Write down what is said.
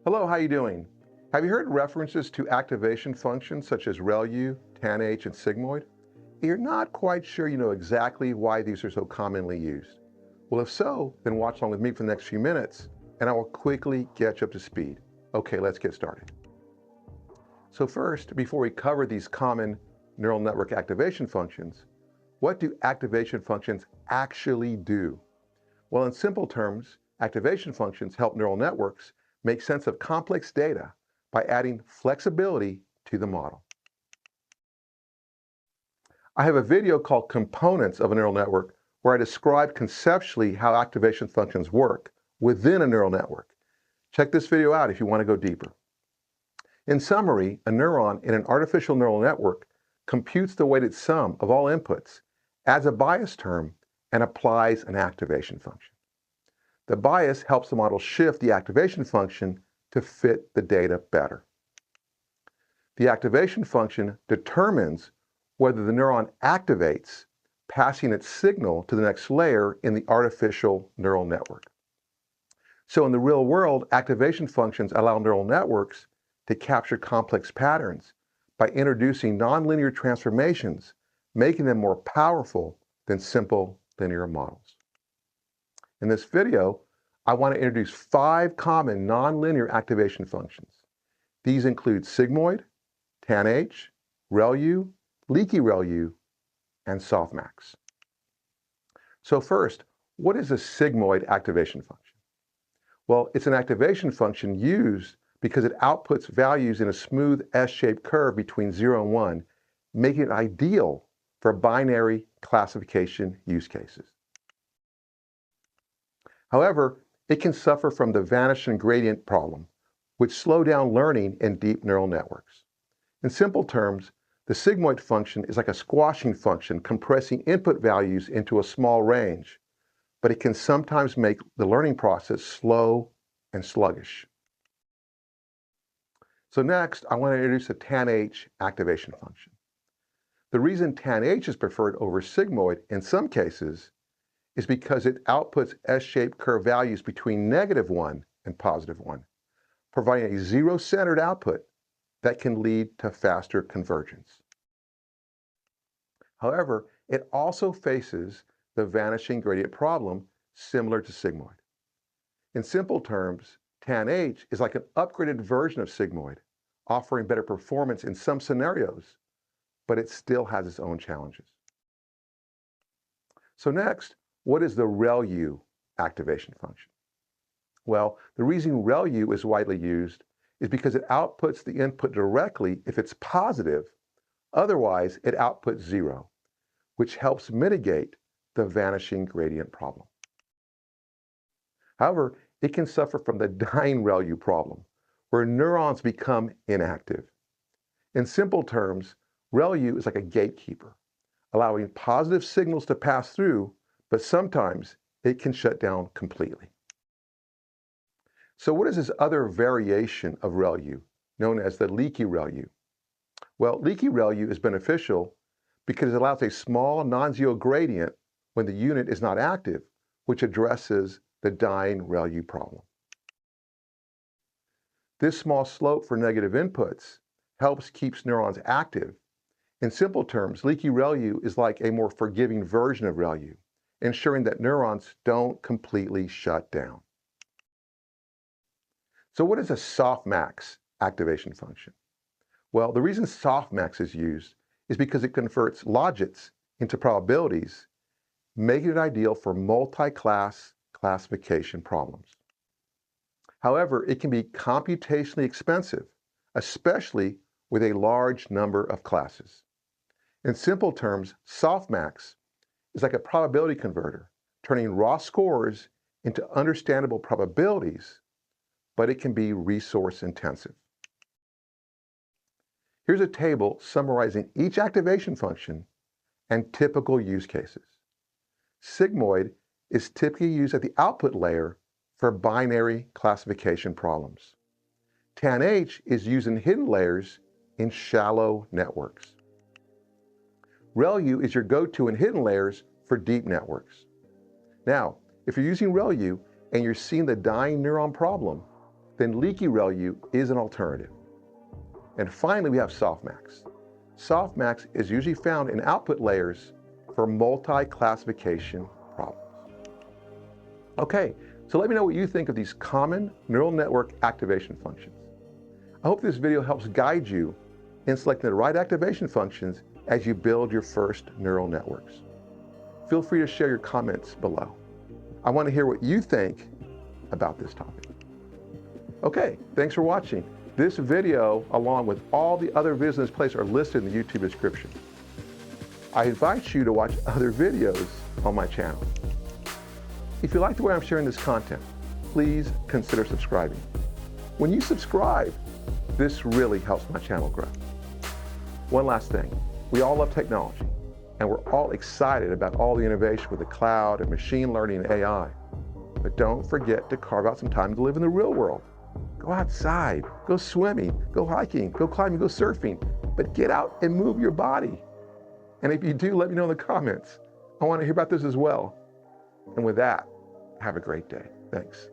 Hello, how you doing? Have you heard references to activation functions such as ReLU, TanH, and Sigmoid? You're not quite sure you know exactly why these are so commonly used. Well, if so, then watch along with me for the next few minutes, and I will quickly get you up to speed. Okay, let's get started. So first, before we cover these common neural network activation functions, what do activation functions actually do? Well, in simple terms, activation functions help neural networks make sense of complex data by adding flexibility to the model. I have a video called Components of a Neural Network where I describe conceptually how activation functions work within a neural network. Check this video out if you want to go deeper. In summary, a neuron in an artificial neural network computes the weighted sum of all inputs, adds a bias term, and applies an activation function. The bias helps the model shift the activation function to fit the data better. The activation function determines whether the neuron activates, passing its signal to the next layer in the artificial neural network. So in the real world, activation functions allow neural networks to capture complex patterns by introducing nonlinear transformations, making them more powerful than simple linear models. In this video, I want to introduce 5 common nonlinear activation functions. These include Sigmoid, TanH, ReLU, leaky ReLU, and softmax. So first, what is a sigmoid activation function? Well, it's an activation function used because it outputs values in a smooth S-shaped curve between 0 and 1, making it ideal for binary classification use cases. However, it can suffer from the vanishing gradient problem, which slow down learning in deep neural networks. In simple terms, the sigmoid function is like a squashing function compressing input values into a small range, but it can sometimes make the learning process slow and sluggish. So next, I want to introduce a TanH activation function. The reason TanH is preferred over sigmoid in some cases is because it outputs S-shaped curve values between -1 and +1, providing a zero-centered output that can lead to faster convergence. However, it also faces the vanishing gradient problem similar to sigmoid. In simple terms, TanH is like an upgraded version of sigmoid, offering better performance in some scenarios, but it still has its own challenges. So next, what is the ReLU activation function? Well, the reason ReLU is widely used is because it outputs the input directly if it's positive. Otherwise, it outputs 0, which helps mitigate the vanishing gradient problem. However, it can suffer from the dying ReLU problem, where neurons become inactive. In simple terms, ReLU is like a gatekeeper, allowing positive signals to pass through, but sometimes it can shut down completely. So what is this other variation of ReLU, known as the leaky ReLU? Well, leaky ReLU is beneficial because it allows a small non-zero gradient when the unit is not active, which addresses the dying ReLU problem. This small slope for negative inputs helps keep neurons active. In simple terms, leaky ReLU is like a more forgiving version of ReLU, ensuring that neurons don't completely shut down. So what is a softmax activation function? Well, the reason softmax is used is because it converts logits into probabilities, making it ideal for multi-class classification problems. However, it can be computationally expensive, especially with a large number of classes. In simple terms, softmax is like a probability converter, turning raw scores into understandable probabilities, but it can be resource intensive. Here's a table summarizing each activation function and typical use cases. Sigmoid is typically used at the output layer for binary classification problems. TanH is used in hidden layers in shallow networks. ReLU is your go-to in hidden layers for deep networks. Now, if you're using ReLU and you're seeing the dying neuron problem, then leaky ReLU is an alternative. And finally, we have softmax. Softmax is usually found in output layers for multi-classification problems. Okay, so let me know what you think of these common neural network activation functions. I hope this video helps guide you in selecting the right activation functions as you build your first neural networks. Feel free to share your comments below. I want to hear what you think about this topic. Okay, thanks for watching. This video, along with all the other videos in this place, are listed in the YouTube description. I invite you to watch other videos on my channel. If you like the way I'm sharing this content, please consider subscribing. When you subscribe, this really helps my channel grow. One last thing, we all love technology, and we're all excited about all the innovation with the cloud and machine learning and AI. But don't forget to carve out some time to live in the real world. Go outside, go swimming, go hiking, go climbing, go surfing, but get out and move your body. And if you do, let me know in the comments. I want to hear about this as well. And with that, have a great day. Thanks.